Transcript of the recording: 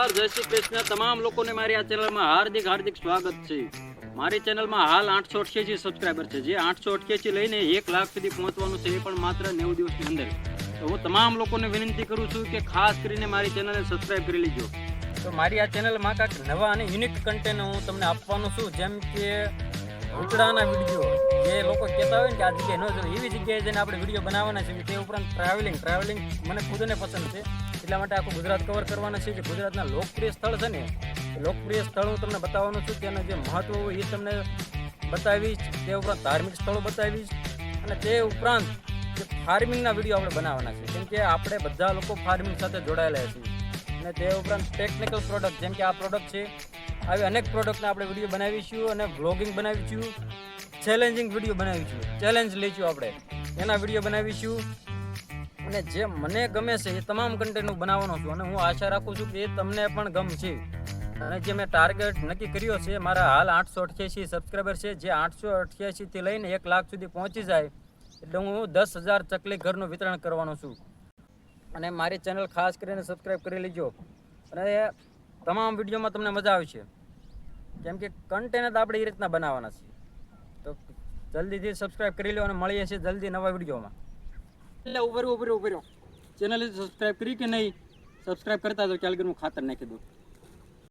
નમસ્કાર, જય શ્રી કૃષ્ણ. તમામ લોકોને મારી આ ચેનલમાં હાર્દિક હાર્દિક સ્વાગત છે. મારી ચેનલમાં હાલ 888 સબસ્ક્રાઈબર છે. જે 888 લઈને 1 લાખ સુધી પહોંચવાનું છે, એ પણ માત્ર 90 દિવસની અંદર. તો હું તમામ લોકોને વિનંતી કરું છું કે ખાસ કરીને મારી ચેનલને સબસ્ક્રાઈબ કરી લેજો. તો મારી આ ચેનલમાં કાંઈક નવા અને યુનિક કન્ટેન્ટ હું તમને આપવાનું છું, જેમ કે ઉતરાના વિડીયો. જે લોકો કહેતા હોય ને કે આ જગ્યાએ ન જોઈએ, એવી જગ્યાએ જઈને આપણે વિડીયો બનાવવાના છે. તે ઉપરાંત ટ્રાવેલિંગ મને ખુદને પસંદ છે, એટલા માટે આખું ગુજરાત કવર કરવાના છે. જે ગુજરાતના લોકપ્રિય સ્થળ છે ને, એ લોકપ્રિય સ્થળ હું તમને બતાવવાનું છું. તેના જે મહત્વ હોય એ તમને બતાવીશ. તે ઉપરાંત ધાર્મિક સ્થળો બતાવીશ, અને તે ઉપરાંત જે ફાર્મિંગના વિડીયો આપણે બનાવવાના છે, કેમ કે આપણે બધા લોકો ફાર્મિંગ સાથે જોડાયેલા છીએ. અને તે ઉપરાંત ટેકનિકલ પ્રોડક્ટ, જેમ કે આ પ્રોડક્ટ છે, આવી અનેક પ્રોડક્ટના આપણે વિડીયો બનાવીશું. અને વ્લોગિંગ બનાવીશું, ચેલેન્જિંગ વિડીયો બનાવીશું, ચેલેન્જ લઈશું આપણે, એના વિડીયો બનાવીશું. અને જે મને ગમે છે એ તમામ કન્ટેન્ટ હું બનાવવાનો છું, અને હું આશા રાખું છું કે એ તમને પણ ગમશે. અને જે મેં ટાર્ગેટ નક્કી કર્યો છે, મારા હાલ 888 સબસ્ક્રાઈબર છે. જે 888 થી લઈને 1 લાખ સુધી પહોંચી જાય એટલે હું 10,000 ચકલી ઘરનું વિતરણ કરવાનો છું. અને મારી ચેનલ ખાસ કરીને સબસ્ક્રાઈબ કરી લેજો. અને તમામ વિડીયોમાં તમને મજા આવશે, કેમ કે કન્ટેન્ટ આપણે એ રીતના બનાવવાના છે. તો જલ્દીથી સબસ્ક્રાઈબ કરી લો, અને મળીએ છીએ જલ્દી નવા વિડીયોમાં. એટલે ઉભર્યો ચેનલ સબસ્ક્રાઈબ કરી કે નહીં? સબસ્ક્રાઈબ કરતા તો ચાલ હું ખાતર નાખી દઉં.